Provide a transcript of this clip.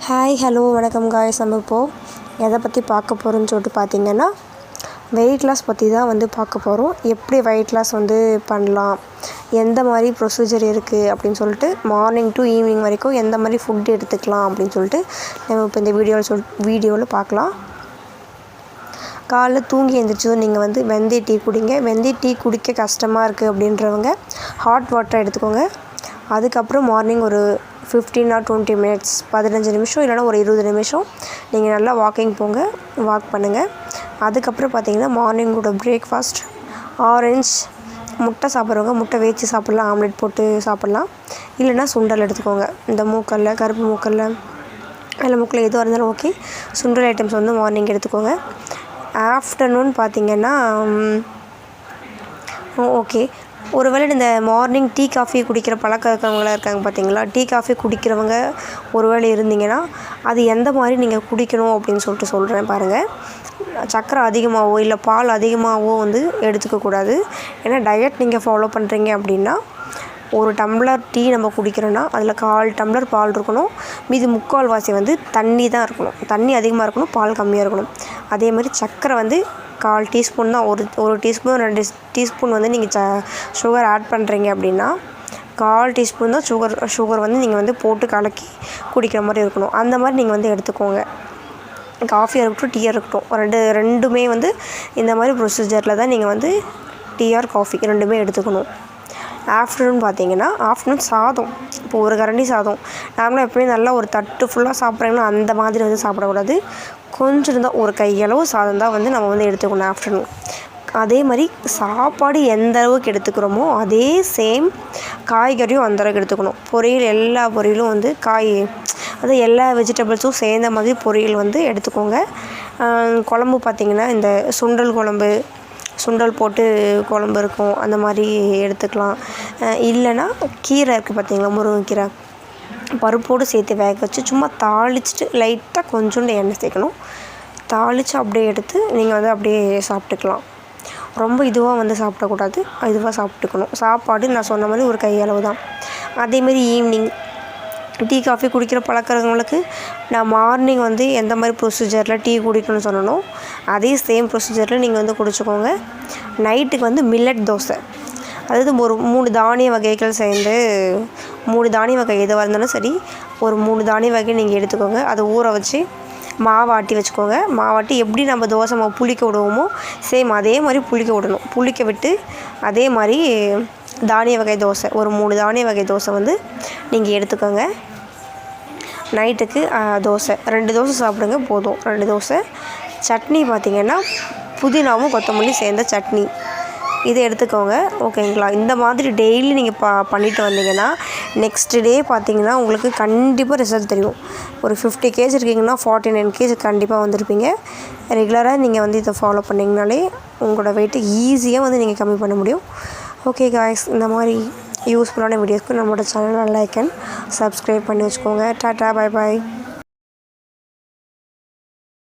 Hi hello வணக்கம் guys. நம்ம இப்போது எதை பற்றி பார்க்க போகிறோன்னு சொல்லிட்டு பார்த்தீங்கன்னா வெயிட் லாஸ் பற்றி தான் வந்து பார்க்க போகிறோம். எப்படி வெயிட் லாஸ் வந்து பண்ணலாம், எந்த மாதிரி ப்ரொசீஜர் இருக்குது அப்படின்னு சொல்லிட்டு மார்னிங் டு ஈவினிங் வரைக்கும் எந்த மாதிரி ஃபுட் எடுத்துக்கலாம் அப்படின்னு சொல்லிட்டு நம்ம இப்போ இந்த வீடியோவில் பார்க்கலாம். காலைல தூங்கி எழுந்திரிச்சதும் நீங்கள் வந்து வெந்தய டீ குடிங்க. வெந்தய டீ குடிக்க கஷ்டமாக இருக்குது அப்படின்றவங்க ஹாட் வாட்டர் எடுத்துக்கோங்க. அதுக்கப்புறம் மார்னிங் ஒரு 15 or 20 minutes 15 நிமிஷம் இல்லைனா ஒரு 20 நிமிஷம் நீங்கள் நல்லா வாக்கிங் போங்க, வாக் பண்ணுங்கள். அதுக்கப்புறம் பார்த்தீங்கன்னா மார்னிங்கோட பிரேக்ஃபாஸ்ட் ஆரஞ்ச், முட்டை சாப்பிட்றவங்க முட்டை வேச்சு சாப்பிட்லாம், ஆம்லெட் போட்டு சாப்பிட்லாம். இல்லைனா சுண்டல் எடுத்துக்கோங்க. இந்த மூக்கல்ல, கருப்பு மூக்கல்ல, இல்லை மூக்கில் எதுவாக இருந்தாலும் ஓகே. சுண்டல் ஐட்டம்ஸ் வந்து மார்னிங் எடுத்துக்கோங்க. ஆஃப்டர்நூன் பார்த்திங்கன்னா ஓகே, ஒருவேளை இந்த மார்னிங் டீ காஃபி குடிக்கிற பழக்கம் இருக்கிறவங்களாம் இருக்காங்க பார்த்தீங்களா, டீ காஃபி குடிக்கிறவங்க ஒருவேளை இருந்தீங்கன்னா அது எந்த மாதிரி நீங்கள் குடிக்கணும் அப்படின்னு சொல்லிட்டு சொல்கிறேன் பாருங்கள். சர்க்கரை அதிகமாகவோ இல்லை பால் அதிகமாகவோ வந்து எடுத்துக்கக்கூடாது. ஏன்னா டயட் நீங்கள் ஃபாலோ பண்ணுறீங்க அப்படின்னா ஒரு டம்ளர் டீ நம்ம குடிக்கிறோன்னா அதில் 1/4 டம்ளர் பால் இருக்கணும், மீதி 3/4 வாசி வந்து தண்ணி தான் இருக்கணும். தண்ணி அதிகமாக இருக்கணும், பால் கம்மியாக இருக்கணும். அதே மாதிரி சர்க்கரை வந்து 1/4 டீஸ்பூன் தான். ஒரு டீஸ்பூன் 2 டீஸ்பூன் வந்து நீங்கள் சுகர் ஆட் பண்ணுறீங்க அப்படின்னா 1/4 டீஸ்பூன் தான் சுகர் வந்து நீங்கள் வந்து போட்டு கலக்கி குடிக்கிற மாதிரி இருக்கணும். அந்த மாதிரி நீங்கள் வந்து எடுத்துக்கோங்க. காஃபியாக இருக்கட்டும், டீயாக இருக்கட்டும், ரெண்டுமே வந்து இந்த மாதிரி ப்ரொசீஜரில் தான் நீங்கள் வந்து டீ ஆர் காஃபி ரெண்டுமே எடுத்துக்கணும். ஆஃப்டர்நூன் பார்த்தீங்கன்னா சாதம், இப்போ ஒரு கரண்டி சாதம் நார்மலாக எப்போயுமே நல்லா ஒரு தட்டு ஃபுல்லாக சாப்பிட்றீங்கன்னா அந்த மாதிரி வந்து சாப்பிடக்கூடாது. கொஞ்சம் இருந்தால் ஒரு கையளவு சாதம் தான் வந்து நம்ம வந்து எடுத்துக்கணும் ஆஃப்டர்நூன். அதே மாதிரி சாப்பாடு எந்த அளவுக்கு எடுத்துக்கிறோமோ அதே சேம் காய்கறியும் அந்த அளவுக்கு எடுத்துக்கணும். பொரியல் எல்லா பொரியலும் வந்து அது எல்லா வெஜிடபிள்ஸும் சேர்ந்த மாதிரி பொரியல் வந்து எடுத்துக்கோங்க. குழம்பு பார்த்திங்கன்னா இந்த சுண்டல் போட்டு குழம்பு இருக்கும், அந்த மாதிரி எடுத்துக்கலாம். இல்லைன்னா கீரை இருக்குது பார்த்திங்களா, முருங்கைக்கீரை, பருப்போடு சேர்த்து வேக வச்சு சும்மா தாளிச்சிட்டு லைட்டாக கொஞ்சோண்டு எண்ணெய் சேர்க்கணும். தாளித்து அப்படியே எடுத்து நீங்கள் வந்து அப்படியே சாப்பிட்டுக்கலாம். ரொம்ப இதுவாக வந்து சாப்பிடக்கூடாது, இதுவாக சாப்பிட்டுக்கணும். சாப்பாடு நான் சொன்ன மாதிரி ஒரு கையளவு தான். அதேமாரி ஈவினிங் டீ காஃபி குடிக்கிற பழக்கிறவங்களுக்கு நான் மார்னிங் வந்து எந்த மாதிரி ப்ரொசீஜரில் டீ குடிக்கணும்னு சொன்னணும் அதே சேம் ப்ரொசீஜரில் நீங்கள் வந்து குடிச்சிக்கோங்க. நைட்டுக்கு வந்து மில்லட் தோசை, அதாவது ஒரு 3 தானிய வகைகள் சேர்ந்து 3 தானிய வகை எதுவாக இருந்தாலும் சரி, ஒரு 3 தானிய வகை நீங்கள் எடுத்துக்கோங்க. அதை ஊற வச்சு மாவாட்டி வச்சுக்கோங்க. மாவாட்டி எப்படி நம்ம தோசை மாவு புளிக்க விடுவோமோ சேம் அதே மாதிரி புளிக்க விடணும். புளிக்க விட்டு அதே மாதிரி தானிய வகை தோசை, ஒரு 3 தானிய வகை தோசை வந்து நீங்கள் எடுத்துக்கோங்க. நைட்டுக்கு தோசை 2 தோசை சாப்பிடுங்க போதும், 2 தோசை. சட்னி பார்த்திங்கன்னா புதினாவும் கொத்தமல்லி சேர்ந்த சட்னி, இதை எடுத்துக்கோங்க. ஓகேங்களா? இந்த மாதிரி டெய்லி நீங்கள் பண்ணிட்டு வந்தீங்கன்னா நெக்ஸ்ட் டே பார்த்திங்கன்னா உங்களுக்கு கண்டிப்பாக ரிசல்ட் தெரியும். ஒரு 50 kg இருக்கீங்கன்னா 49 kg கண்டிப்பாக வந்திருப்பீங்க. ரெகுலராக நீங்கள் வந்து இதை ஃபாலோ பண்ணிங்கனாலே உங்களோட வெயிட்டை ஈஸியாக வந்து நீங்கள் கம்மி பண்ண முடியும். ஓகே காய்ஸ், இந்த மாதிரி யூஸ்ஃபுல்லான வீடியோஸ்க்கு நம்மளோட சேனலை லைக் அண்ட் சப்ஸ்கிரைப் பண்ணி வச்சுக்கோங்க. Tata, bye bye.